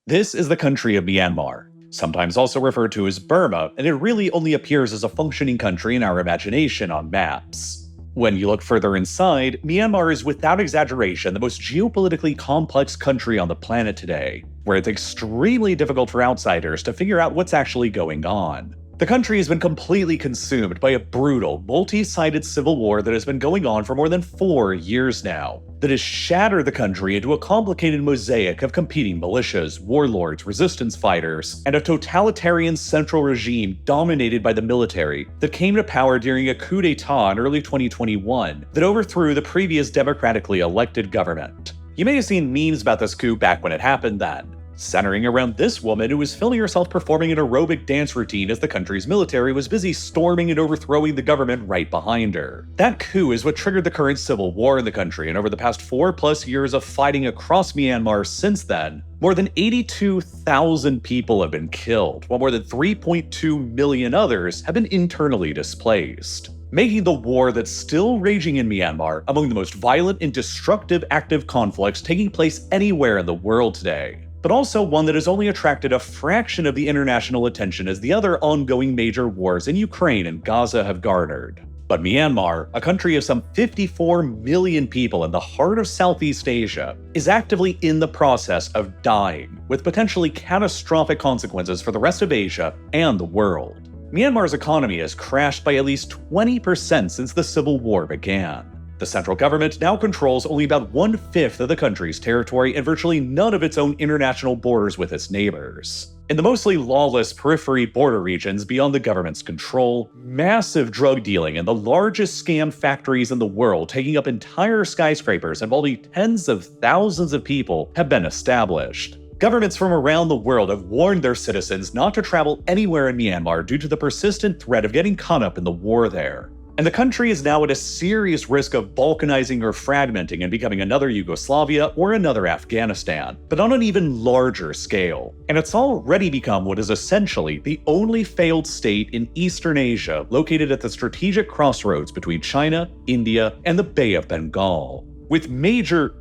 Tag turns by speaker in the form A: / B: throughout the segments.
A: This is the country of Myanmar, sometimes also referred to as Burma, and it really only appears as a functioning country in our imagination on maps. When you look further inside, Myanmar is without exaggeration the most geopolitically complex country on the planet today, where it's extremely difficult for outsiders to figure out what's actually going on. The country has been completely consumed by a brutal, multi-sided civil war that has been going on for more than 4 years now, that has shattered the country into a complicated mosaic of competing militias, warlords, resistance fighters, and a totalitarian central regime dominated by the military that came to power during a coup d'etat in early 2021 that overthrew the previous democratically elected government. You may have seen memes about this coup back when it happened then, centering around this woman who was filming herself performing an aerobic dance routine as the country's military was busy storming and overthrowing the government right behind her. That coup is what triggered the current civil war in the country, and over the past 4+ years of fighting across Myanmar since then, more than 82,000 people have been killed, while more than 3.2 million others have been internally displaced, making the war that's still raging in Myanmar among the most violent and destructive active conflicts taking place anywhere in the world today, but also one that has only attracted a fraction of the international attention as the other ongoing major wars in Ukraine and Gaza have garnered. But Myanmar, a country of some 54 million people in the heart of Southeast Asia, is actively in the process of dying, with potentially catastrophic consequences for the rest of Asia and the world. Myanmar's economy has crashed by at least 20% since the civil war began. The central government now controls only about 1/5 of the country's territory and virtually none of its own international borders with its neighbors. In the mostly lawless periphery border regions beyond the government's control, massive drug dealing and the largest scam factories in the world taking up entire skyscrapers involving tens of thousands of people have been established. Governments from around the world have warned their citizens not to travel anywhere in Myanmar due to the persistent threat of getting caught up in the war there. And the country is now at a serious risk of balkanizing or fragmenting and becoming another Yugoslavia or another Afghanistan, but on an even larger scale. And it's already become what is essentially the only failed state in Eastern Asia located at the strategic crossroads between China, India, and the Bay of Bengal, with major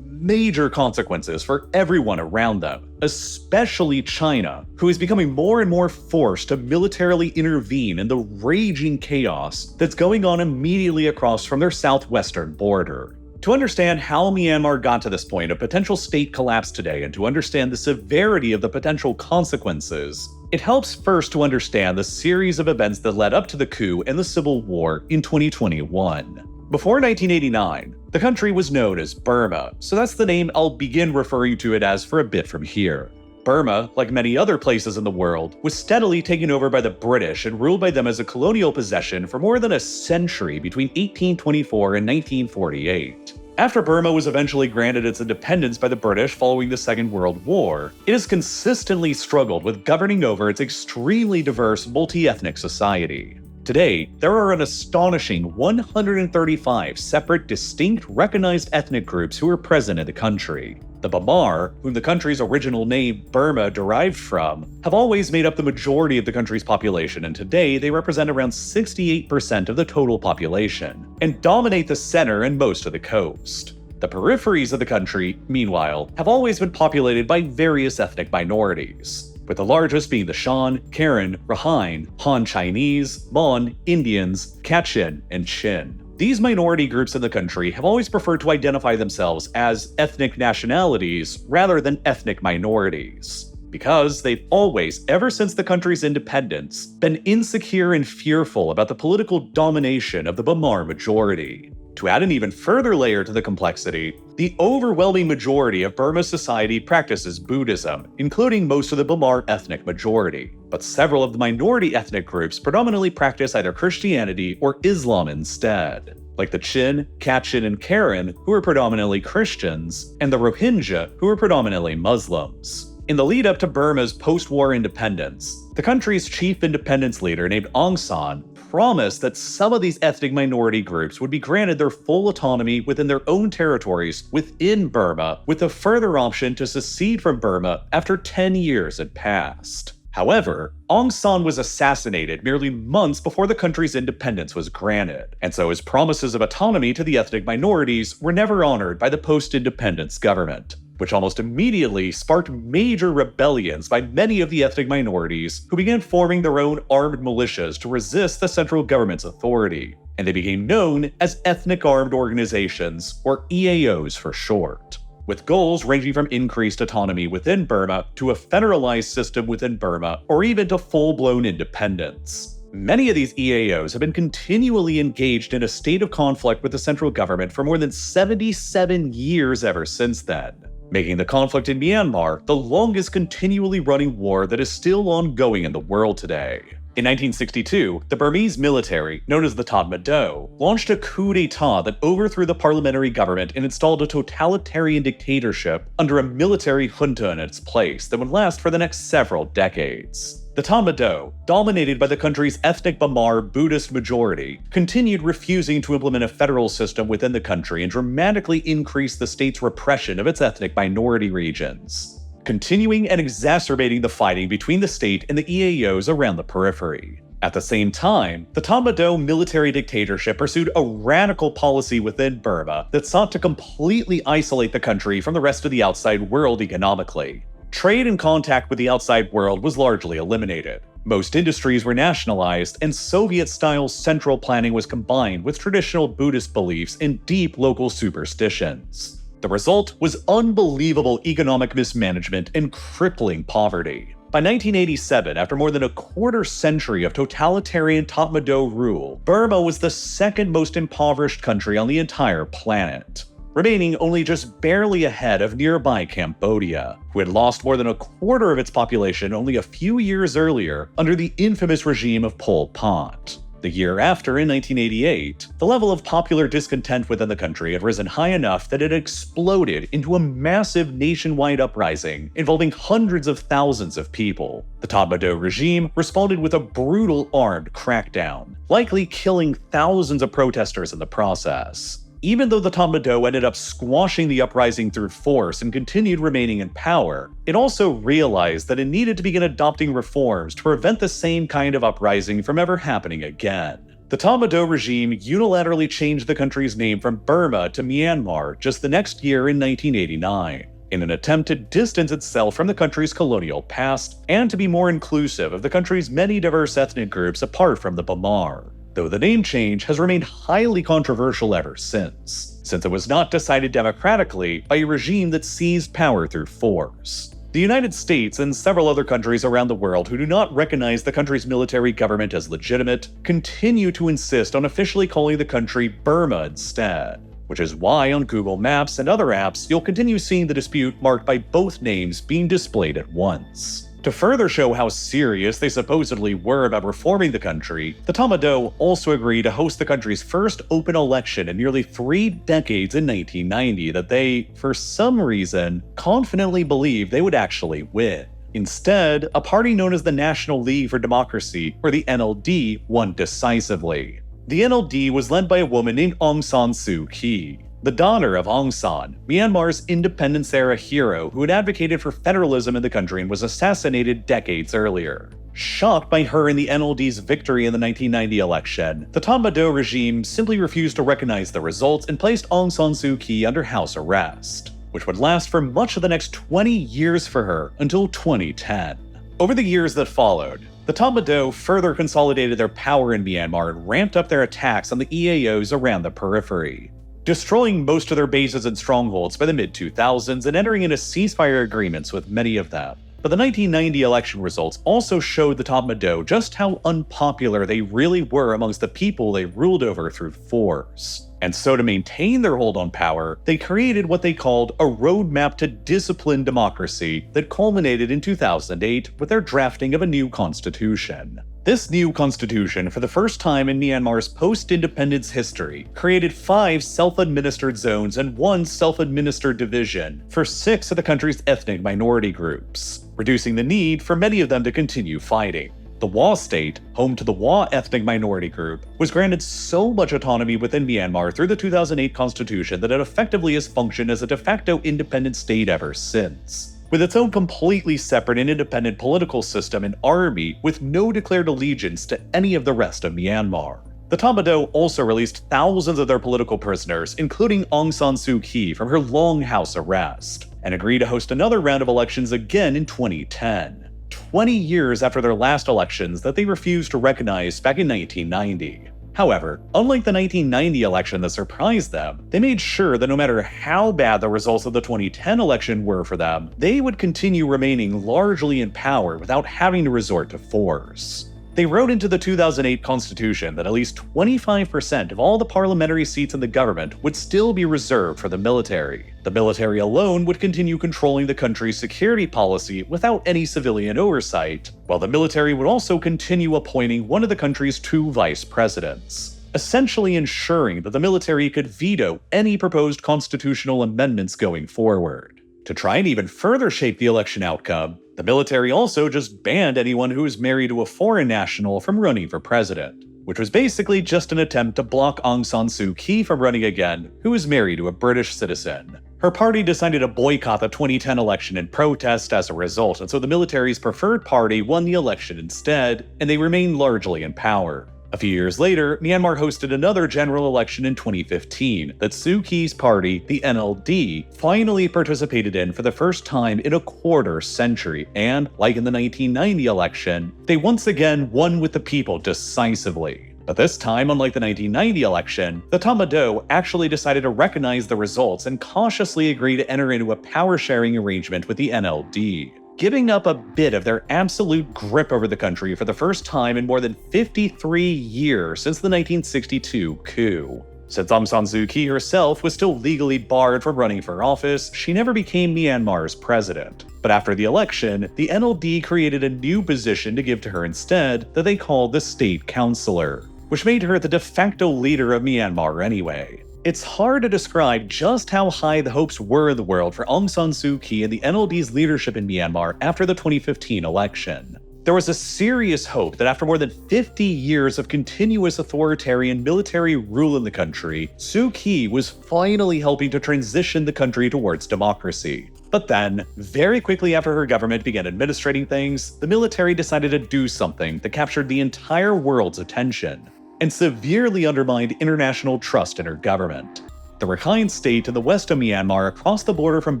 A: consequences for everyone around them, especially China, who is becoming more and more forced to militarily intervene in the raging chaos that's going on immediately across from their southwestern border. To understand how Myanmar got to this point of potential state collapse today and to understand the severity of the potential consequences, it helps first to understand the series of events that led up to the coup and the civil war in 2021. Before 1989, the country was known as Burma, so that's the name I'll begin referring to it as for a bit from here. Burma, like many other places in the world, was steadily taken over by the British and ruled by them as a colonial possession for more than a century between 1824 and 1948. After Burma was eventually granted its independence by the British following the Second World War, it has consistently struggled with governing over its extremely diverse multi-ethnic society. Today, there are an astonishing 135 separate, distinct, recognized ethnic groups who are present in the country. The Bamar, whom the country's original name Burma derived from, have always made up the majority of the country's population, and today they represent around 68% of the total population, and dominate the center and most of the coast. The peripheries of the country, meanwhile, have always been populated by various ethnic minorities, with the largest being the Shan, Karen, Rakhine, Han Chinese, Mon, Indians, Kachin, and Chin. These minority groups in the country have always preferred to identify themselves as ethnic nationalities rather than ethnic minorities, because they've always, ever since the country's independence, been insecure and fearful about the political domination of the Bamar majority. To add an even further layer to the complexity, the overwhelming majority of Burma's society practices Buddhism, including most of the Bamar ethnic majority. But several of the minority ethnic groups predominantly practice either Christianity or Islam instead, like the Chin, Kachin, and Karen, who are predominantly Christians, and the Rohingya, who are predominantly Muslims. In the lead up to Burma's post-war independence, the country's chief independence leader named Aung San promised that some of these ethnic minority groups would be granted their full autonomy within their own territories within Burma, with a further option to secede from Burma after 10 years had passed. However, Aung San was assassinated merely months before the country's independence was granted, and so his promises of autonomy to the ethnic minorities were never honored by the post-independence government. which almost immediately sparked major rebellions by many of the ethnic minorities who began forming their own armed militias to resist the central government's authority, and they became known as ethnic armed organizations, or EAOs for short, with goals ranging from increased autonomy within Burma to a federalized system within Burma, or even to full-blown independence. Many of these EAOs have been continually engaged in a state of conflict with the central government for more than 77 years ever since then, making the conflict in Myanmar the longest continually running war that is still ongoing in the world today. In 1962, the Burmese military, known as the Tatmadaw, launched a coup d'etat that overthrew the parliamentary government and installed a totalitarian dictatorship under a military junta in its place that would last for the next several decades. The Tatmadaw, dominated by the country's ethnic Bamar Buddhist majority, continued refusing to implement a federal system within the country and dramatically increased the state's repression of its ethnic minority regions, continuing and exacerbating the fighting between the state and the EAOs around the periphery. At the same time, the Tatmadaw military dictatorship pursued a radical policy within Burma that sought to completely isolate the country from the rest of the outside world economically. Trade and contact with the outside world was largely eliminated. Most industries were nationalized, and Soviet-style central planning was combined with traditional Buddhist beliefs and deep local superstitions. The result was unbelievable economic mismanagement and crippling poverty. By 1987, after more than a quarter century of totalitarian Tatmadaw rule, Burma was the second most impoverished country on the entire planet, remaining only just barely ahead of nearby Cambodia, who had lost more than a quarter of its population only a few years earlier under the infamous regime of Pol Pot. The year after, in 1988, the level of popular discontent within the country had risen high enough that it exploded into a massive nationwide uprising involving hundreds of thousands of people. The Tatmadaw regime responded with a brutal armed crackdown, likely killing thousands of protesters in the process. Even though the Tatmadaw ended up squashing the uprising through force and continued remaining in power, it also realized that it needed to begin adopting reforms to prevent the same kind of uprising from ever happening again. The Tatmadaw regime unilaterally changed the country's name from Burma to Myanmar just the next year in 1989, in an attempt to distance itself from the country's colonial past and to be more inclusive of the country's many diverse ethnic groups apart from the Bamar, though the name change has remained highly controversial ever since it was not decided democratically by a regime that seized power through force. The United States and several other countries around the world who do not recognize the country's military government as legitimate continue to insist on officially calling the country Burma instead, which is why on Google Maps and other apps you'll continue seeing the dispute marked by both names being displayed at once. To further show how serious they supposedly were about reforming the country, the Tatmadaw also agreed to host the country's first open election in nearly 3 decades in 1990 that they, for some reason, confidently believed they would actually win. Instead, a party known as the National League for Democracy, or the NLD, won decisively. The NLD was led by a woman named Aung San Suu Kyi, the daughter of Aung San, Myanmar's independence-era hero who had advocated for federalism in the country and was assassinated decades earlier. Shocked by her and the NLD's victory in the 1990 election, the Tatmadaw regime simply refused to recognize the results and placed Aung San Suu Kyi under house arrest, which would last for much of the next 20 years for her until 2010. Over the years that followed, the Tatmadaw further consolidated their power in Myanmar and ramped up their attacks on the EAOs around the periphery, destroying most of their bases and strongholds by the mid-2000s and entering into ceasefire agreements with many of them. But the 1990 election results also showed the Tatmadaw just how unpopular they really were amongst the people they ruled over through force. And so to maintain their hold on power, they created what they called a roadmap to disciplined democracy that culminated in 2008 with their drafting of a new constitution. This new constitution, for the first time in Myanmar's post-independence history, created 5 self-administered zones and 1 self-administered division for 6 of the country's ethnic minority groups, reducing the need for many of them to continue fighting. The Wa state, home to the Wa ethnic minority group, was granted so much autonomy within Myanmar through the 2008 constitution that it effectively has functioned as a de facto independent state ever since, with its own completely separate and independent political system and army with no declared allegiance to any of the rest of Myanmar. The Tatmadaw also released thousands of their political prisoners, including Aung San Suu Kyi, from her long house arrest, and agreed to host another round of elections again in 2010, 20 years after their last elections that they refused to recognize back in 1990. However, unlike the 1990 election that surprised them, they made sure that no matter how bad the results of the 2010 election were for them, they would continue remaining largely in power without having to resort to force. They wrote into the 2008 Constitution that at least 25% of all the parliamentary seats in the government would still be reserved for the military. The military alone would continue controlling the country's security policy without any civilian oversight, while the military would also continue appointing one of the country's 2 vice presidents, essentially ensuring that the military could veto any proposed constitutional amendments going forward. To try and even further shape the election outcome, the military also just banned anyone who was married to a foreign national from running for president, which was basically just an attempt to block Aung San Suu Kyi from running again, who was married to a British citizen. Her party decided to boycott the 2010 election in protest as a result, and so the military's preferred party won the election instead, and they remained largely in power. A few years later, Myanmar hosted another general election in 2015 that Suu Kyi's party, the NLD, finally participated in for the first time in a quarter century, and, like in the 1990 election, they once again won with the people decisively. But this time, unlike the 1990 election, the Tatmadaw actually decided to recognize the results and cautiously agree to enter into a power-sharing arrangement with the NLD, giving up a bit of their absolute grip over the country for the first time in more than 53 years since the 1962 coup. Since Aung San Suu Kyi herself was still legally barred from running for office, she never became Myanmar's president. But after the election, the NLD created a new position to give to her instead that they called the State Councillor, which made her the de facto leader of Myanmar anyway. It's hard to describe just how high the hopes were in the world for Aung San Suu Kyi and the NLD's leadership in Myanmar after the 2015 election. There was a serious hope that after more than 50 years of continuous authoritarian military rule in the country, Suu Kyi was finally helping to transition the country towards democracy. But then, very quickly after her government began administrating things, the military decided to do something that captured the entire world's attention and severely undermined international trust in her government. The Rakhine State in the west of Myanmar across the border from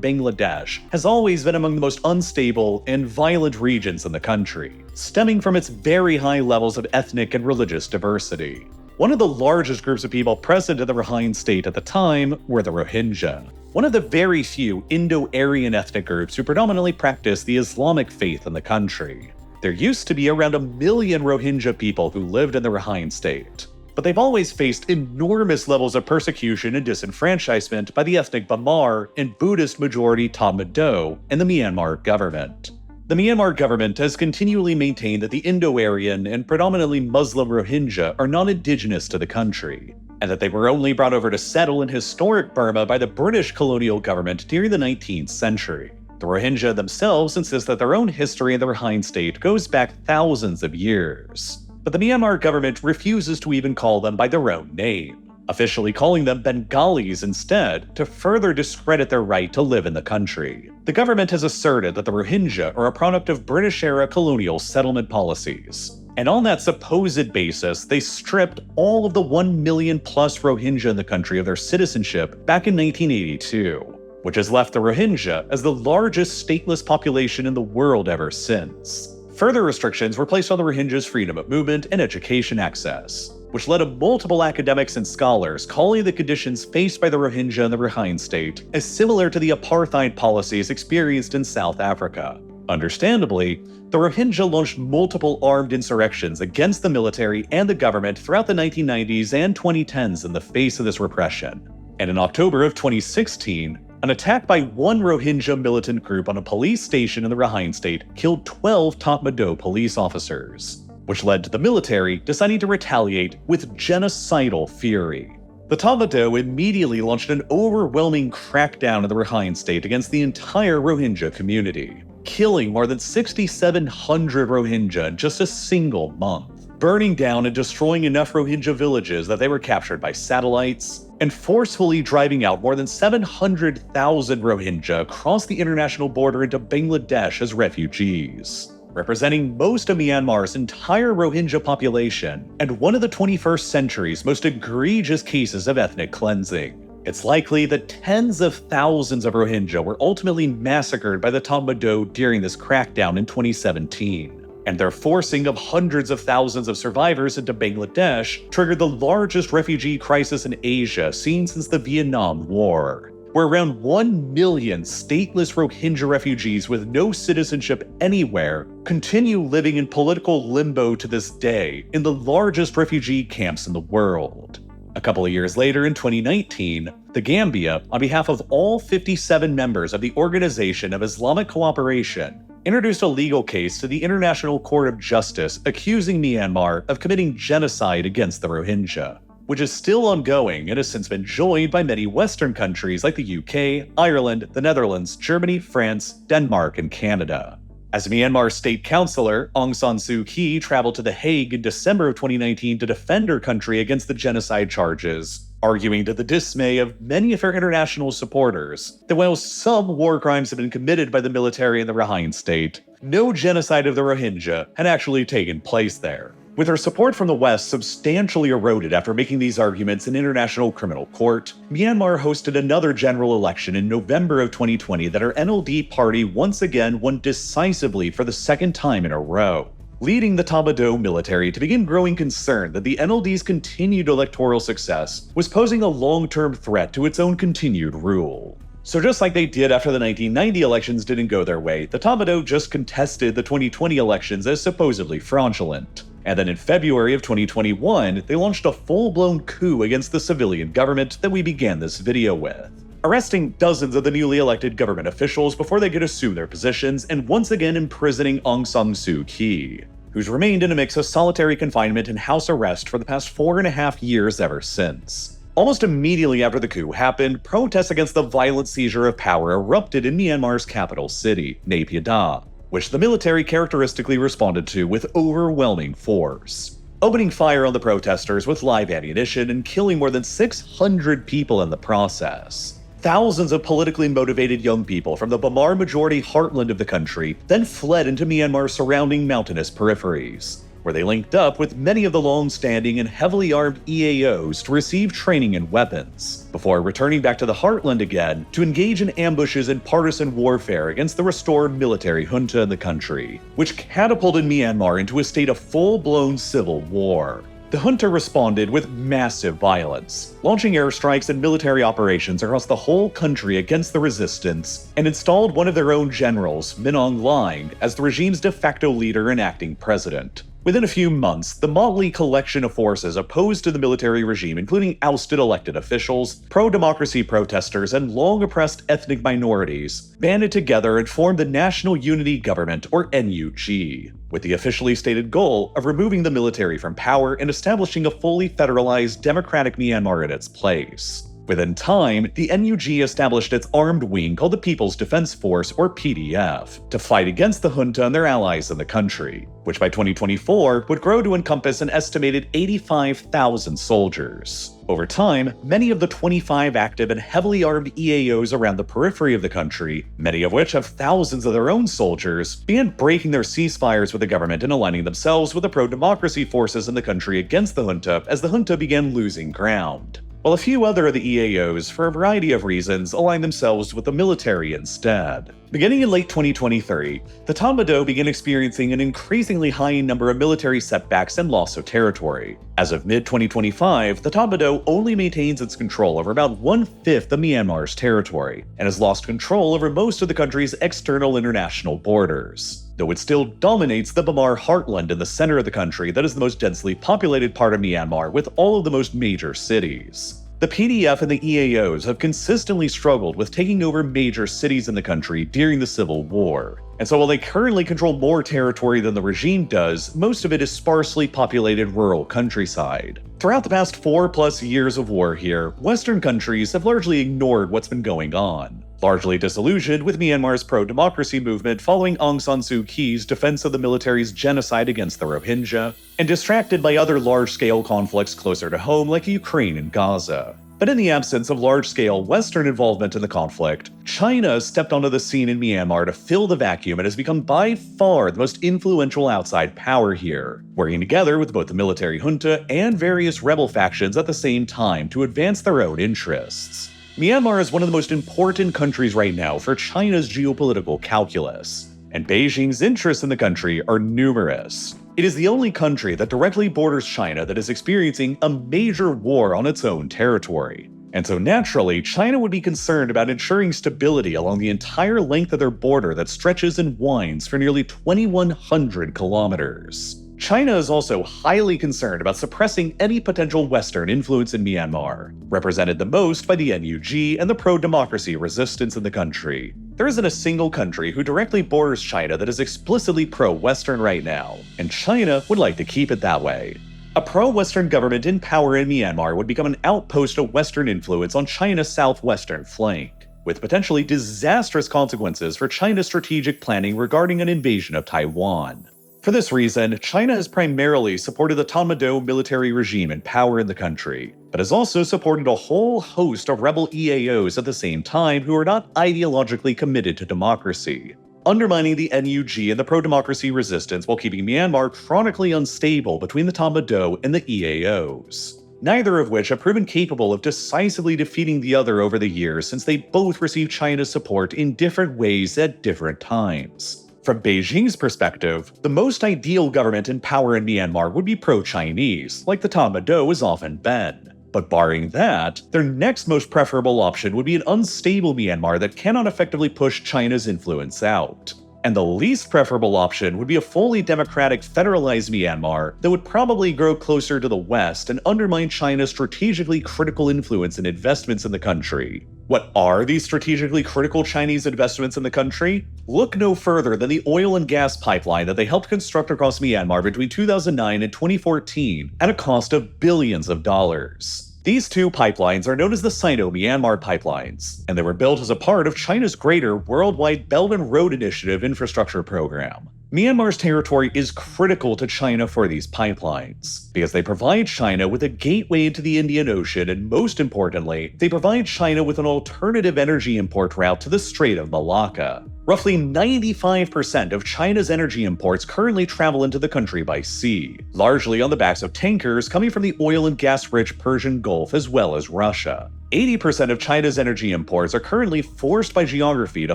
A: Bangladesh has always been among the most unstable and violent regions in the country, stemming from its very high levels of ethnic and religious diversity. One of the largest groups of people present in the Rakhine State at the time were the Rohingya, one of the very few Indo-Aryan ethnic groups who predominantly practice the Islamic faith in the country. There used to be around 1 million Rohingya people who lived in the Rakhine State, but they've always faced enormous levels of persecution and disenfranchisement by the ethnic Bamar and Buddhist-majority Tatmadaw and the Myanmar government. The Myanmar government has continually maintained that the Indo-Aryan and predominantly Muslim Rohingya are non-indigenous to the country, and that they were only brought over to settle in historic Burma by the British colonial government during the 19th century. The Rohingya themselves insist that their own history in the Rakhine State goes back thousands of years, but the Myanmar government refuses to even call them by their own name, officially calling them Bengalis instead to further discredit their right to live in the country. The government has asserted that the Rohingya are a product of British-era colonial settlement policies, and on that supposed basis, they stripped all of the 1 million plus Rohingya in the country of their citizenship back in 1982. Which has left the Rohingya as the largest stateless population in the world ever since. Further restrictions were placed on the Rohingya's freedom of movement and education access, which led to multiple academics and scholars calling the conditions faced by the Rohingya in the Rakhine State as similar to the apartheid policies experienced in South Africa. Understandably, the Rohingya launched multiple armed insurrections against the military and the government throughout the 1990s and 2010s in the face of this repression. And in October of 2016, an attack by one Rohingya militant group on a police station in the Rakhine State killed 12 Tatmadaw police officers, which led to the military deciding to retaliate with genocidal fury. The Tatmadaw immediately launched an overwhelming crackdown in the Rakhine State against the entire Rohingya community, killing more than 6,700 Rohingya in just a single month, burning down and destroying enough Rohingya villages that they were captured by satellites, and forcefully driving out more than 700,000 Rohingya across the international border into Bangladesh as refugees, representing most of Myanmar's entire Rohingya population and one of the 21st century's most egregious cases of ethnic cleansing. It's likely that tens of thousands of Rohingya were ultimately massacred by the Tatmadaw during this crackdown in 2017. And their forcing of hundreds of thousands of survivors into Bangladesh triggered the largest refugee crisis in Asia seen since the Vietnam War, where around 1 million stateless Rohingya refugees with no citizenship anywhere continue living in political limbo to this day in the largest refugee camps in the world. A couple of years later, in 2019, the Gambia, on behalf of all 57 members of the Organization of Islamic Cooperation, introduced a legal case to the International Court of Justice accusing Myanmar of committing genocide against the Rohingya, which is still ongoing and has since been joined by many Western countries like the UK, Ireland, the Netherlands, Germany, France, Denmark, and Canada. As Myanmar's state councillor, Aung San Suu Kyi traveled to The Hague in December of 2019 to defend her country against the genocide charges, arguing to the dismay of many of her international supporters that while some war crimes have been committed by the military in the Rakhine state, no genocide of the Rohingya had actually taken place there. With her support from the West substantially eroded after making these arguments in International Criminal Court, Myanmar hosted another general election in November of 2020 that her NLD party once again won decisively for the second time in a row, leading the Tatmadaw military to begin growing concerned that the NLD's continued electoral success was posing a long-term threat to its own continued rule. So just like they did after the 1990 elections didn't go their way, the Tatmadaw just contested the 2020 elections as supposedly fraudulent. And then in February of 2021, they launched a full-blown coup against the civilian government that we began this video with, arresting dozens of the newly elected government officials before they could assume their positions and once again imprisoning Aung San Suu Kyi, who's remained in a mix of solitary confinement and house arrest for the past 4.5 years ever since. Almost immediately after the coup happened, protests against the violent seizure of power erupted in Myanmar's capital city, Naypyidaw, which the military characteristically responded to with overwhelming force, opening fire on the protesters with live ammunition and killing more than 600 people in the process. Thousands of politically motivated young people from the Bamar majority heartland of the country then fled into Myanmar's surrounding mountainous peripheries, where they linked up with many of the long-standing and heavily armed EAOs to receive training and weapons, before returning back to the heartland again to engage in ambushes and partisan warfare against the restored military junta in the country, which catapulted Myanmar into a state of full-blown civil war. The junta responded with massive violence, launching airstrikes and military operations across the whole country against the resistance, and installed one of their own generals, Min Aung Hlaing, as the regime's de facto leader and acting president. Within a few months, the motley collection of forces opposed to the military regime, including ousted elected officials, pro-democracy protesters, and long-oppressed ethnic minorities, banded together and formed the National Unity Government, or NUG, with the officially stated goal of removing the military from power and establishing a fully federalized democratic Myanmar in its place. Within time, the NUG established its armed wing called the People's Defense Force, or PDF, to fight against the junta and their allies in the country, which by 2024 would grow to encompass an estimated 85,000 soldiers. Over time, many of the 25 active and heavily armed EAOs around the periphery of the country, many of which have thousands of their own soldiers, began breaking their ceasefires with the government and aligning themselves with the pro-democracy forces in the country against the junta as the junta began losing ground, while a few other of the EAOs, for a variety of reasons, aligned themselves with the military instead. Beginning in late 2023, the Tatmadaw began experiencing an increasingly high number of military setbacks and loss of territory. As of mid-2025, the Tatmadaw only maintains its control over about 1/5 of Myanmar's territory, and has lost control over most of the country's external international borders, though it still dominates the Bamar heartland in the center of the country that is the most densely populated part of Myanmar with all of the most major cities. The PDF and the EAOs have consistently struggled with taking over major cities in the country during the Civil War, and so while they currently control more territory than the regime does, most of it is sparsely populated rural countryside. Throughout the past 4+ years of war here, Western countries have largely ignored what's been going on, largely disillusioned with Myanmar's pro-democracy movement following Aung San Suu Kyi's defense of the military's genocide against the Rohingya, and distracted by other large-scale conflicts closer to home like Ukraine and Gaza. But in the absence of large-scale Western involvement in the conflict, China stepped onto the scene in Myanmar to fill the vacuum and has become by far the most influential outside power here, working together with both the military junta and various rebel factions at the same time to advance their own interests. Myanmar is one of the most important countries right now for China's geopolitical calculus, and Beijing's interests in the country are numerous. It is the only country that directly borders China that is experiencing a major war on its own territory. And so naturally, China would be concerned about ensuring stability along the entire length of their border that stretches and winds for nearly 2,100 kilometers. China is also highly concerned about suppressing any potential Western influence in Myanmar, represented the most by the NUG and the pro-democracy resistance in the country. There isn't a single country who directly borders China that is explicitly pro-Western right now, and China would like to keep it that way. A pro-Western government in power in Myanmar would become an outpost of Western influence on China's southwestern flank, with potentially disastrous consequences for China's strategic planning regarding an invasion of Taiwan. For this reason, China has primarily supported the Tatmadaw military regime in power in the country, but has also supported a whole host of rebel EAOs at the same time who are not ideologically committed to democracy, undermining the NUG and the pro-democracy resistance while keeping Myanmar chronically unstable between the Tatmadaw and the EAOs, neither of which have proven capable of decisively defeating the other over the years since they both received China's support in different ways at different times. From Beijing's perspective, the most ideal government in power in Myanmar would be pro-Chinese, like the Tatmadaw has often been. But barring that, their next most preferable option would be an unstable Myanmar that cannot effectively push China's influence out. And the least preferable option would be a fully democratic federalized Myanmar that would probably grow closer to the West and undermine China's strategically critical influence and investments in the country. What are these strategically critical Chinese investments in the country? Look no further than the oil and gas pipeline that they helped construct across Myanmar between 2009 and 2014 at a cost of billions of dollars. These two pipelines are known as the Sino-Myanmar pipelines, and they were built as a part of China's greater worldwide Belt and Road Initiative infrastructure program. Myanmar's territory is critical to China for these pipelines, because they provide China with a gateway into the Indian Ocean, and most importantly, they provide China with an alternative energy import route to the Strait of Malacca. Roughly 95% of China's energy imports currently travel into the country by sea, largely on the backs of tankers coming from the oil and gas-rich Persian Gulf as well as Russia. 80% of China's energy imports are currently forced by geography to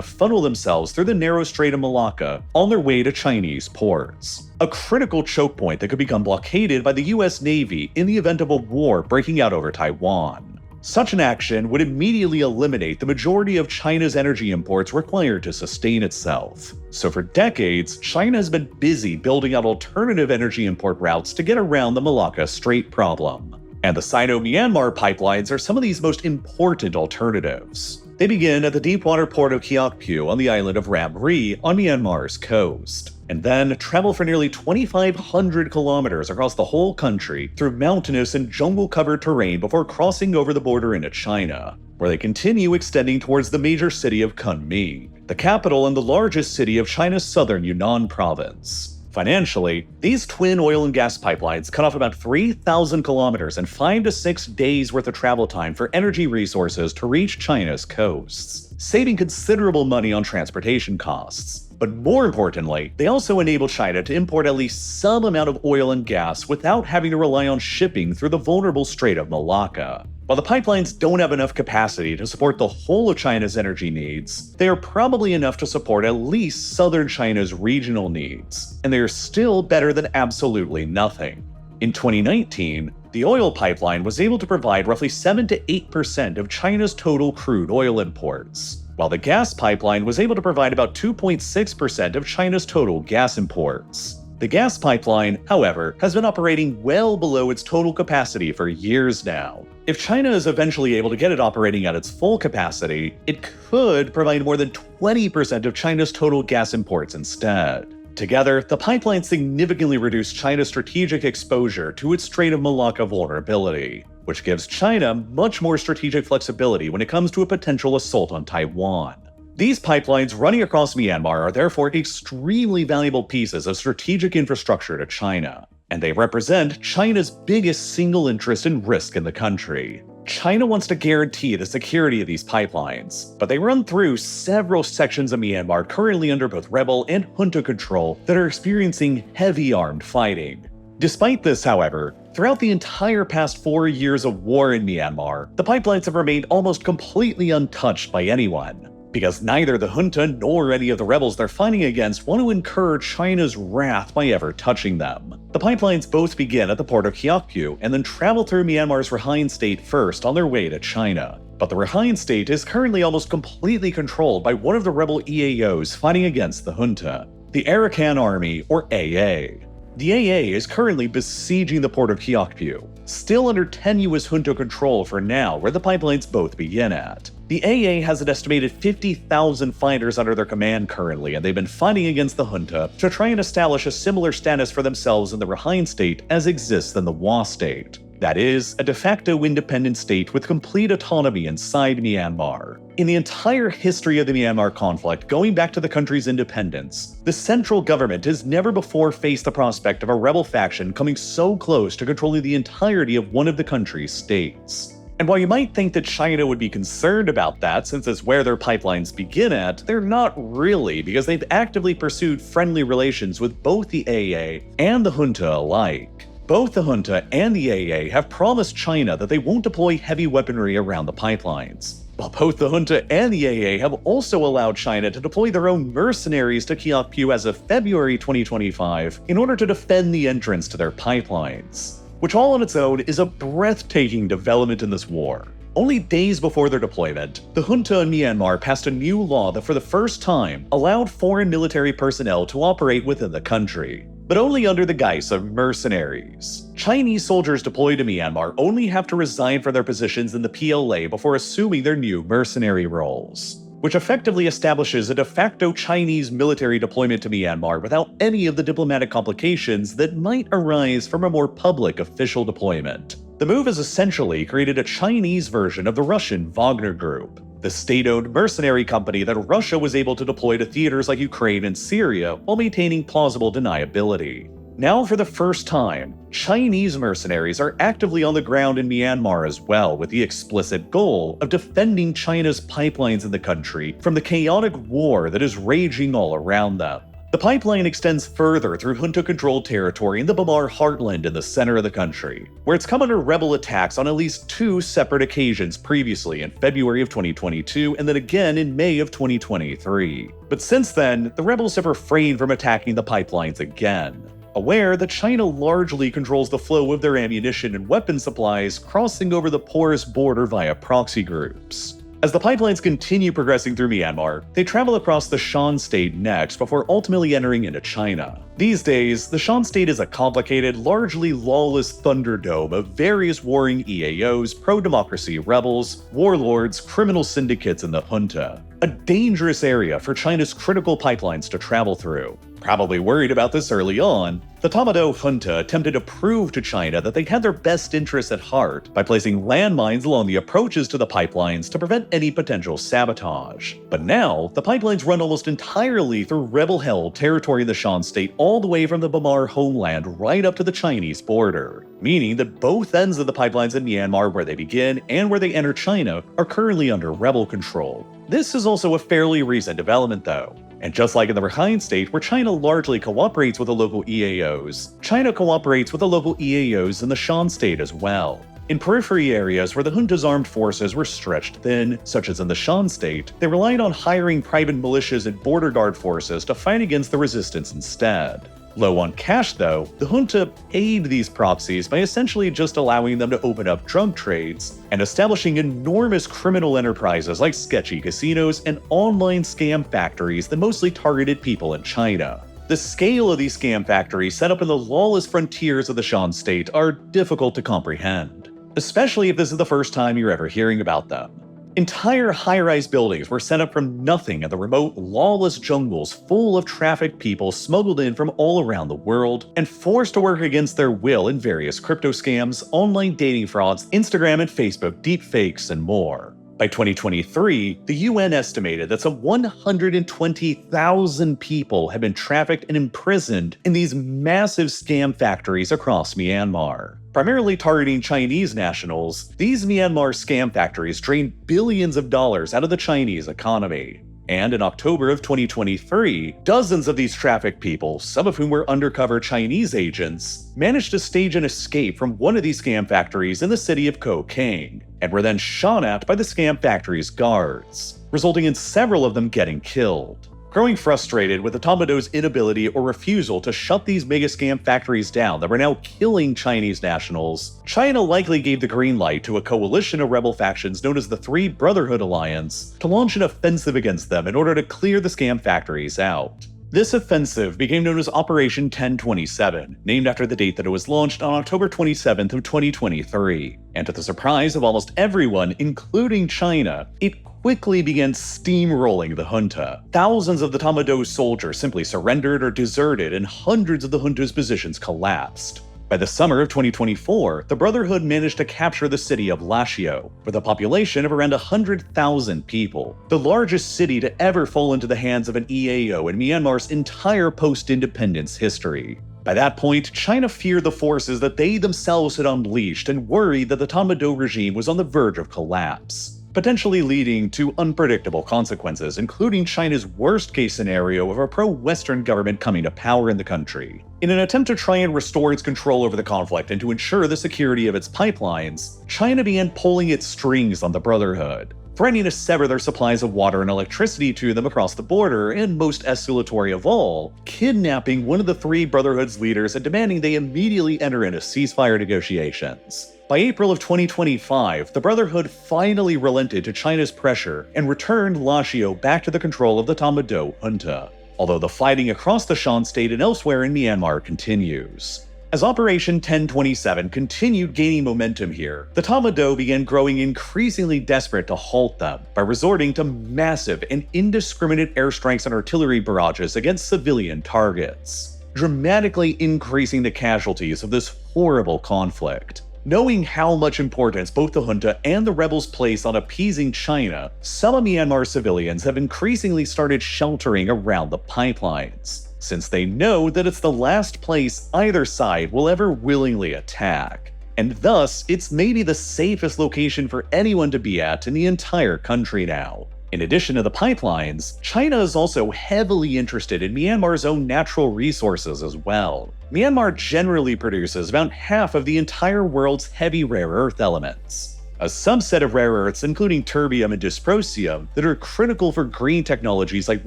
A: funnel themselves through the narrow Strait of Malacca on their way to Chinese ports, a critical choke point that could become blockaded by the US Navy in the event of a war breaking out over Taiwan. Such an action would immediately eliminate the majority of China's energy imports required to sustain itself. So for decades, China has been busy building out alternative energy import routes to get around the Malacca Strait problem. And the Sino-Myanmar pipelines are some of these most important alternatives. They begin at the deepwater port of Kiokpu on the island of Ram Ri on Myanmar's coast, and then travel for nearly 2,500 kilometers across the whole country through mountainous and jungle-covered terrain before crossing over the border into China, where they continue extending towards the major city of Kunming, the capital and the largest city of China's southern Yunnan province. Financially, these twin oil and gas pipelines cut off about 3,000 kilometers and 5 to 6 days worth of travel time for energy resources to reach China's coasts, saving considerable money on transportation costs. But more importantly, they also enable China to import at least some amount of oil and gas without having to rely on shipping through the vulnerable Strait of Malacca. While the pipelines don't have enough capacity to support the whole of China's energy needs, they are probably enough to support at least southern China's regional needs, and they are still better than absolutely nothing. In 2019, the oil pipeline was able to provide roughly 7 to 8% of China's total crude oil imports, while the gas pipeline was able to provide about 2.6% of China's total gas imports. The gas pipeline, however, has been operating well below its total capacity for years now. If China is eventually able to get it operating at its full capacity, it could provide more than 20% of China's total gas imports instead. Together, the pipeline significantly reduced China's strategic exposure to its Strait of Malacca vulnerability, which gives China much more strategic flexibility when it comes to a potential assault on Taiwan. These pipelines running across Myanmar are therefore extremely valuable pieces of strategic infrastructure to China, and they represent China's biggest single interest and risk in the country. China wants to guarantee the security of these pipelines, but they run through several sections of Myanmar currently under both rebel and junta control that are experiencing heavy armed fighting. Despite this, however, throughout the entire past 4 years of war in Myanmar, the pipelines have remained almost completely untouched by anyone, because neither the junta nor any of the rebels they're fighting against want to incur China's wrath by ever touching them. The pipelines both begin at the port of Kyaukpyu and then travel through Myanmar's Rakhine state first on their way to China. But the Rakhine state is currently almost completely controlled by one of the rebel EAOs fighting against the junta, the Arakan Army, or AA. The AA is currently besieging the port of Kyaukpyu, still under tenuous junta control for now, where the pipelines both begin at. The AA has an estimated 50,000 fighters under their command currently, and they've been fighting against the junta to try and establish a similar status for themselves in the Rakhine state as exists in the Wa state. That is, a de facto independent state with complete autonomy inside Myanmar. In the entire history of the Myanmar conflict, going back to the country's independence, the central government has never before faced the prospect of a rebel faction coming so close to controlling the entirety of one of the country's states. And while you might think that China would be concerned about that since it's where their pipelines begin at, they're not really, because they've actively pursued friendly relations with both the AA and the junta alike. Both the junta and the AA have promised China that they won't deploy heavy weaponry around the pipelines, while both the junta and the AA have also allowed China to deploy their own mercenaries to Kyaukpyu as of February 2025 in order to defend the entrance to their pipelines, which all on its own is a breathtaking development in this war. Only days before their deployment, the junta in Myanmar passed a new law that for the first time allowed foreign military personnel to operate within the country, but only under the guise of mercenaries. Chinese soldiers deployed to Myanmar only have to resign from their positions in the PLA before assuming their new mercenary roles, which effectively establishes a de facto Chinese military deployment to Myanmar without any of the diplomatic complications that might arise from a more public official deployment. The move has essentially created a Chinese version of the Russian Wagner Group, the state-owned mercenary company that Russia was able to deploy to theaters like Ukraine and Syria while maintaining plausible deniability. Now, for the first time, Chinese mercenaries are actively on the ground in Myanmar as well, with the explicit goal of defending China's pipelines in the country from the chaotic war that is raging all around them. The pipeline extends further through junta-controlled territory in the Bamar heartland in the center of the country, where it's come under rebel attacks on at least 2 separate occasions previously in February of 2022 and then again in May of 2023. But since then, the rebels have refrained from attacking the pipelines again, aware that China largely controls the flow of their ammunition and weapon supplies crossing over the porous border via proxy groups. As the pipelines continue progressing through Myanmar, they travel across the Shan state next before ultimately entering into China. These days, the Shan state is a complicated, largely lawless thunderdome of various warring EAOs, pro-democracy rebels, warlords, criminal syndicates, and the junta. A dangerous area for China's critical pipelines to travel through. Probably worried about this early on, the Tatmadaw junta attempted to prove to China that they had their best interests at heart by placing landmines along the approaches to the pipelines to prevent any potential sabotage. But now, the pipelines run almost entirely through rebel-held territory in the Shan state all the way from the Bamar homeland right up to the Chinese border, meaning that both ends of the pipelines in Myanmar where they begin and where they enter China are currently under rebel control. This is also a fairly recent development though. And just like in the Rakhine state, where China largely cooperates with the local EAOs, China cooperates with the local EAOs in the Shan state as well. In periphery areas where the junta's armed forces were stretched thin, such as in the Shan state, they relied on hiring private militias and border guard forces to fight against the resistance instead. Low on cash though, the junta paid these proxies by essentially just allowing them to open up drug trades and establishing enormous criminal enterprises like sketchy casinos and online scam factories that mostly targeted people in China. The scale of these scam factories set up in the lawless frontiers of the Shan state are difficult to comprehend, especially if this is the first time you're ever hearing about them. Entire high-rise buildings were set up from nothing in the remote, lawless jungles full of trafficked people smuggled in from all around the world and forced to work against their will in various crypto scams, online dating frauds, Instagram and Facebook deepfakes, and more. By 2023, the UN estimated that some 120,000 people had been trafficked and imprisoned in these massive scam factories across Myanmar. Primarily targeting Chinese nationals, these Myanmar scam factories drain billions of dollars out of the Chinese economy. And in October of 2023, dozens of these trafficked people, some of whom were undercover Chinese agents, managed to stage an escape from one of these scam factories in the city of Kokang, and were then shot at by the scam factory's guards, resulting in several of them getting killed. Growing frustrated with the Tatmado's inability or refusal to shut these mega scam factories down that were now killing Chinese nationals, China likely gave the green light to a coalition of rebel factions known as the Three Brotherhood Alliance to launch an offensive against them in order to clear the scam factories out. This offensive became known as Operation 1027, named after the date that it was launched on October 27th of 2023. And to the surprise of almost everyone, including China, it quickly began steamrolling the junta. Thousands of the Tatmado's soldiers simply surrendered or deserted, and hundreds of the junta's positions collapsed. By the summer of 2024, the Brotherhood managed to capture the city of Lashio, with a population of around 100,000 people, the largest city to ever fall into the hands of an EAO in Myanmar's entire post-independence history. By that point, China feared the forces that they themselves had unleashed and worried that the Tatmadaw regime was on the verge of collapse, potentially leading to unpredictable consequences, including China's worst-case scenario of a pro-Western government coming to power in the country. In an attempt to try and restore its control over the conflict and to ensure the security of its pipelines, China began pulling its strings on the Brotherhood, threatening to sever their supplies of water and electricity to them across the border, and most escalatory of all, kidnapping one of the Three Brotherhood's leaders and demanding they immediately enter into ceasefire negotiations. By April of 2025, the Brotherhood finally relented to China's pressure and returned Lashio back to the control of the Tatmadaw junta, although the fighting across the Shan state and elsewhere in Myanmar continues. As Operation 1027 continued gaining momentum here, the Tatmadaw began growing increasingly desperate to halt them by resorting to massive and indiscriminate airstrikes and artillery barrages against civilian targets, dramatically increasing the casualties of this horrible conflict. Knowing how much importance both the junta and the rebels place on appeasing China, some of Myanmar's civilians have increasingly started sheltering around the pipelines, since they know that it's the last place either side will ever willingly attack. And thus, it's maybe the safest location for anyone to be at in the entire country now. In addition to the pipelines, China is also heavily interested in Myanmar's own natural resources as well. Myanmar generally produces about half of the entire world's heavy rare earth elements, a subset of rare earths including terbium and dysprosium that are critical for green technologies like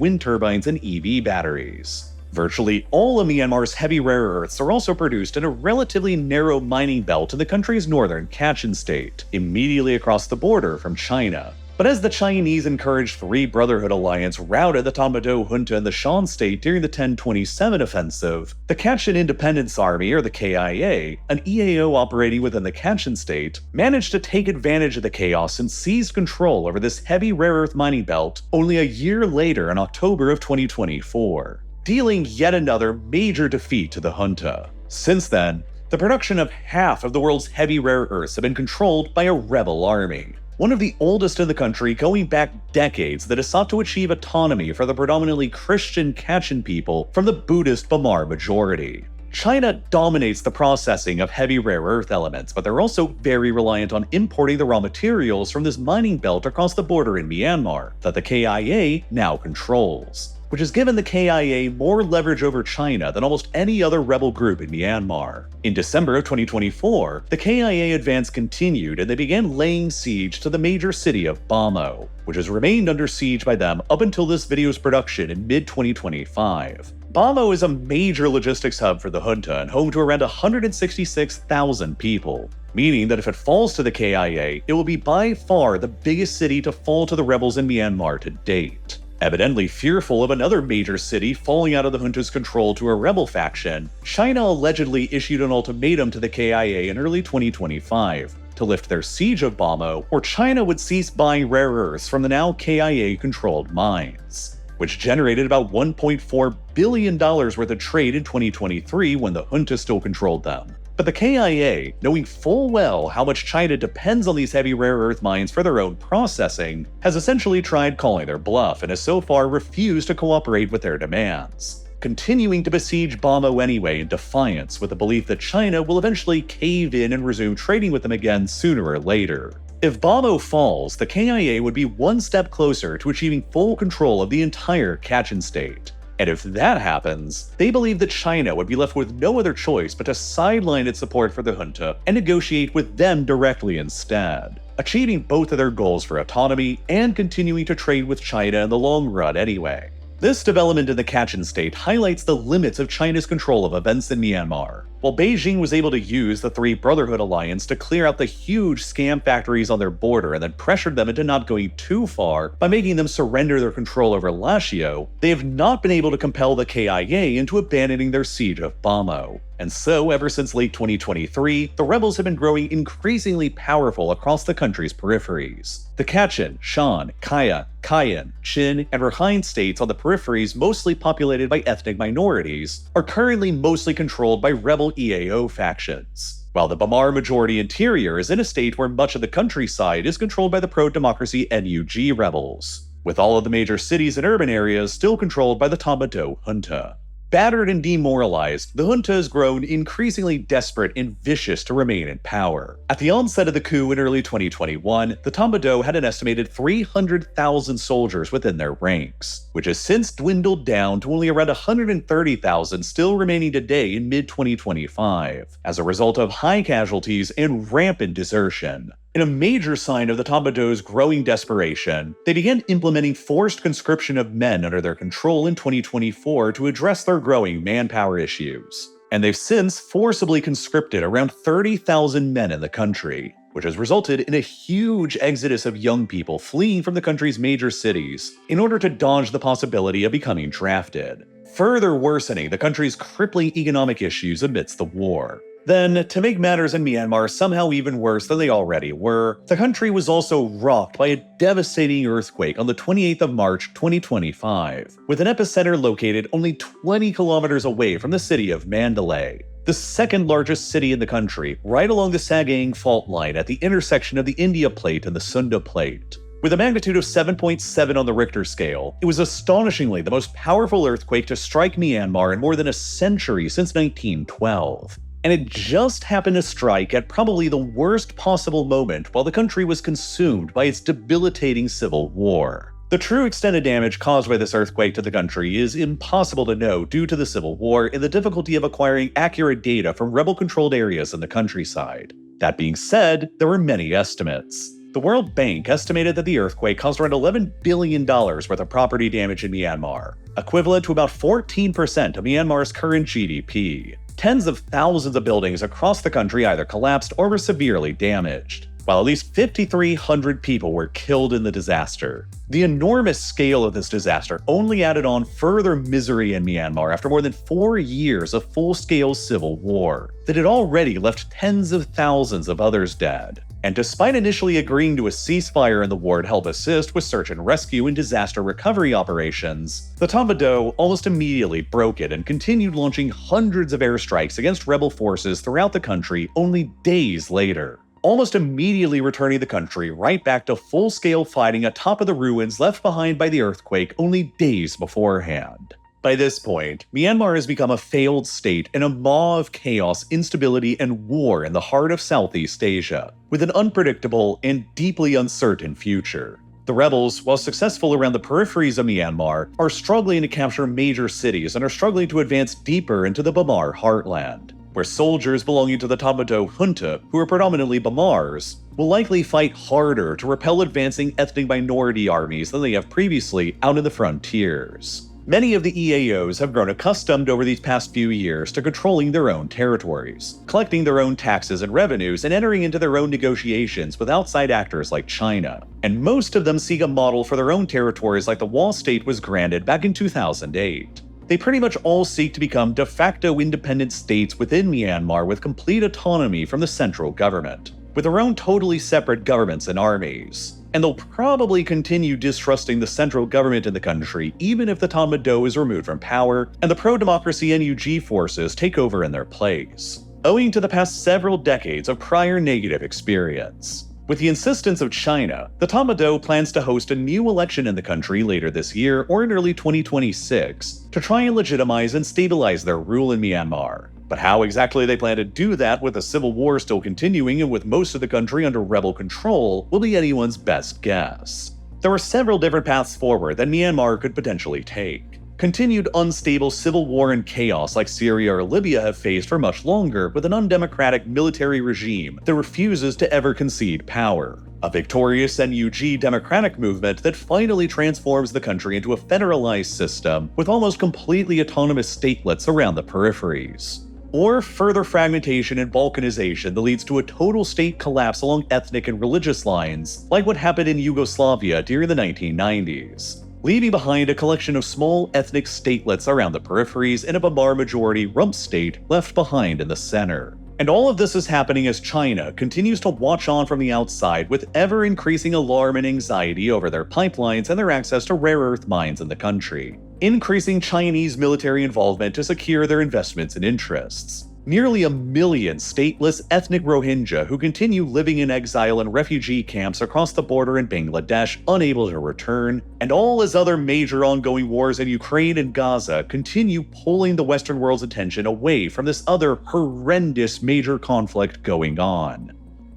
A: wind turbines and EV batteries. Virtually all of Myanmar's heavy rare earths are also produced in a relatively narrow mining belt in the country's northern Kachin state, immediately across the border from China. But as the Chinese encouraged Three Brotherhood Alliance routed the Tatmadaw junta in the Shan state during the 1027 offensive, the Kachin Independence Army, or the KIA, an EAO operating within the Kachin state, managed to take advantage of the chaos and seize control over this heavy rare earth mining belt only a year later in October of 2024, dealing yet another major defeat to the junta. Since then, the production of half of the world's heavy rare earths have been controlled by a rebel army, one of the oldest in the country going back decades, that has sought to achieve autonomy for the predominantly Christian Kachin people from the Buddhist Bamar majority. China dominates the processing of heavy rare earth elements, but they're also very reliant on importing the raw materials from this mining belt across the border in Myanmar that the KIA now controls, which has given the KIA more leverage over China than almost any other rebel group in Myanmar. In December of 2024, the KIA advance continued and they began laying siege to the major city of Bamo, which has remained under siege by them up until this video's production in mid-2025. Bamo is a major logistics hub for the junta and home to around 166,000 people, meaning that if it falls to the KIA, it will be by far the biggest city to fall to the rebels in Myanmar to date. Evidently fearful of another major city falling out of the junta's control to a rebel faction, China allegedly issued an ultimatum to the KIA in early 2025 to lift their siege of Bamo, or China would cease buying rare earths from the now KIA-controlled mines, which generated about $1.4 billion worth of trade in 2023 when the junta still controlled them. But the KIA, knowing full well how much China depends on these heavy rare earth mines for their own processing, has essentially tried calling their bluff and has so far refused to cooperate with their demands, continuing to besiege Bamo anyway in defiance with the belief that China will eventually cave in and resume trading with them again sooner or later. If Bamo falls, the KIA would be one step closer to achieving full control of the entire Kachin state. And if that happens, they believe that China would be left with no other choice but to sideline its support for the junta and negotiate with them directly instead, achieving both of their goals for autonomy and continuing to trade with China in the long run anyway. This development in the Kachin state highlights the limits of China's control of events in Myanmar. While Beijing was able to use the Three Brotherhood alliance to clear out the huge scam factories on their border and then pressured them into not going too far by making them surrender their control over Lashio, they have not been able to compel the KIA into abandoning their siege of Bamo. And so, ever since late 2023, the rebels have been growing increasingly powerful across the country's peripheries. The Kachin, Shan, Kaya, Kayan, Chin, and Rakhine states on the peripheries mostly populated by ethnic minorities are currently mostly controlled by rebel EAO factions, while the Bamar majority interior is in a state where much of the countryside is controlled by the pro-democracy NUG rebels, with all of the major cities and urban areas still controlled by the Tatmadaw junta. Battered and demoralized, the junta has grown increasingly desperate and vicious to remain in power. At the onset of the coup in early 2021, the Tatmadaw had an estimated 300,000 soldiers within their ranks, which has since dwindled down to only around 130,000 still remaining today in mid-2025, as a result of high casualties and rampant desertion. In a major sign of the Tatmadaw's growing desperation, they began implementing forced conscription of men under their control in 2024 to address their growing manpower issues. And they've since forcibly conscripted around 30,000 men in the country, which has resulted in a huge exodus of young people fleeing from the country's major cities in order to dodge the possibility of becoming drafted, further worsening the country's crippling economic issues amidst the war. Then, to make matters in Myanmar somehow even worse than they already were, the country was also rocked by a devastating earthquake on the 28th of March 2025, with an epicenter located only 20 kilometers away from the city of Mandalay, the second largest city in the country, right along the Sagaing fault line at the intersection of the India Plate and the Sunda Plate. With a magnitude of 7.7 on the Richter scale, it was astonishingly the most powerful earthquake to strike Myanmar in more than a century since 1912. And it just happened to strike at probably the worst possible moment while the country was consumed by its debilitating civil war. The true extent of damage caused by this earthquake to the country is impossible to know due to the civil war and the difficulty of acquiring accurate data from rebel-controlled areas in the countryside. That being said, there were many estimates. The World Bank estimated that the earthquake caused around $11 billion worth of property damage in Myanmar, equivalent to about 14% of Myanmar's current GDP. Tens of thousands of buildings across the country either collapsed or were severely damaged, while at least 5,300 people were killed in the disaster. The enormous scale of this disaster only added on further misery in Myanmar after more than 4 years of full-scale civil war that had already left tens of thousands of others dead. And despite initially agreeing to a ceasefire in the war to help assist with search and rescue and disaster recovery operations, the Tatmadaw almost immediately broke it and continued launching hundreds of airstrikes against rebel forces throughout the country only days later, almost immediately returning the country right back to full-scale fighting atop of the ruins left behind by the earthquake only days beforehand. By this point, Myanmar has become a failed state in a maw of chaos, instability, and war in the heart of Southeast Asia, with an unpredictable and deeply uncertain future. The rebels, while successful around the peripheries of Myanmar, are struggling to capture major cities and are struggling to advance deeper into the Bamar heartland, where soldiers belonging to the Tatmadaw junta, who are predominantly Bamars, will likely fight harder to repel advancing ethnic minority armies than they have previously out in the frontiers. Many of the EAOs have grown accustomed over these past few years to controlling their own territories, collecting their own taxes and revenues, and entering into their own negotiations with outside actors like China. And most of them seek a model for their own territories like the Wall State was granted back in 2008. They pretty much all seek to become de facto independent states within Myanmar with complete autonomy from the central government, with their own totally separate governments and armies. And they'll probably continue distrusting the central government in the country even if the Tatmadaw is removed from power and the pro-democracy NUG forces take over in their place, owing to the past several decades of prior negative experience. With the insistence of China, the Tatmadaw plans to host a new election in the country later this year or in early 2026 to try and legitimize and stabilize their rule in Myanmar. But how exactly they plan to do that with the civil war still continuing and with most of the country under rebel control will be anyone's best guess. There are several different paths forward that Myanmar could potentially take. Continued unstable civil war and chaos like Syria or Libya have faced for much longer with an undemocratic military regime that refuses to ever concede power. A victorious NUG democratic movement that finally transforms the country into a federalized system with almost completely autonomous statelets around the peripheries. Or further fragmentation and balkanization that leads to a total state collapse along ethnic and religious lines, like what happened in Yugoslavia during the 1990s. Leaving behind a collection of small ethnic statelets around the peripheries and a Bamar majority rump state left behind in the center. And all of this is happening as China continues to watch on from the outside with ever-increasing alarm and anxiety over their pipelines and their access to rare earth mines in the country, increasing Chinese military involvement to secure their investments and interests. Nearly 1 million stateless ethnic Rohingya who continue living in exile in refugee camps across the border in Bangladesh, unable to return, and all as other major ongoing wars in Ukraine and Gaza continue pulling the Western world's attention away from this other horrendous major conflict going on.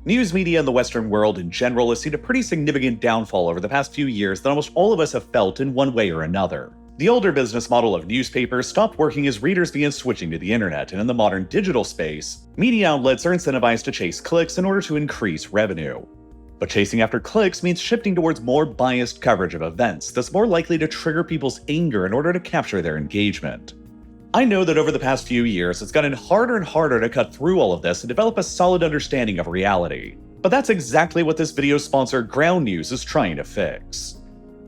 A: News media in the Western world in general has seen a pretty significant downfall over the past few years that almost all of us have felt in one way or another. The older business model of newspapers stopped working as readers began switching to the internet, and in the modern digital space, media outlets are incentivized to chase clicks in order to increase revenue. But chasing after clicks means shifting towards more biased coverage of events that's more likely to trigger people's anger in order to capture their engagement. I know that over the past few years, it's gotten harder and harder to cut through all of this and develop a solid understanding of reality. But that's exactly what this video's sponsor Ground News is trying to fix.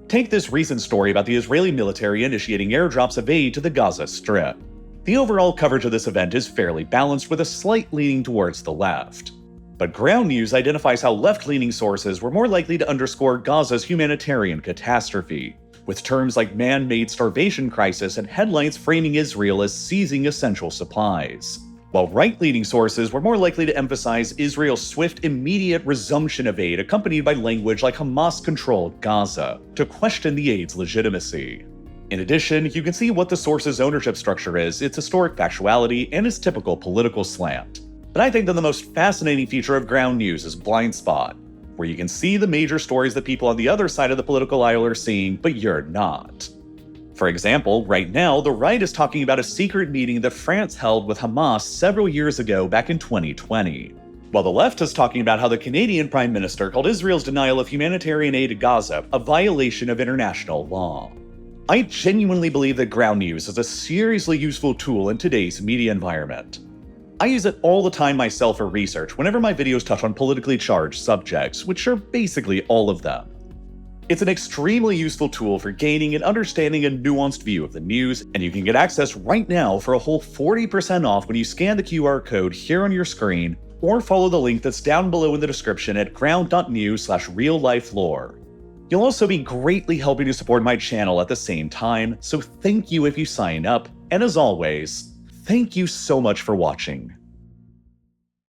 A: Take this recent story about the Israeli military initiating airdrops of aid to the Gaza Strip. The overall coverage of this event is fairly balanced with a slight leaning towards the left. But Ground News identifies how left-leaning sources were more likely to underscore Gaza's humanitarian catastrophe, with terms like man-made starvation crisis and headlines framing Israel as seizing essential supplies. While right-leaning sources were more likely to emphasize Israel's swift, immediate resumption of aid accompanied by language like Hamas-controlled Gaza, to question the aid's legitimacy. In addition, you can see what the source's ownership structure is, its historic factuality, and its typical political slant. But I think that the most fascinating feature of Ground News is Blind Spot, where you can see the major stories that people on the other side of the political aisle are seeing, but you're not. For example, right now, the right is talking about a secret meeting that France held with Hamas several years ago back in 2020, while the left is talking about how the Canadian Prime Minister called Israel's denial of humanitarian aid to Gaza a violation of international law. I genuinely believe that Ground News is a seriously useful tool in today's media environment. I use it all the time myself for research whenever my videos touch on politically charged subjects, which are basically all of them. It's an extremely useful tool for gaining and understanding a nuanced view of the news, and you can get access right now for a whole 40% off when you scan the QR code here on your screen, or follow the link that's down below in the description at ground.news/real-life-lore. You'll also be greatly helping to support my channel at the same time, so thank you if you sign up, and as always, thank you so much for watching.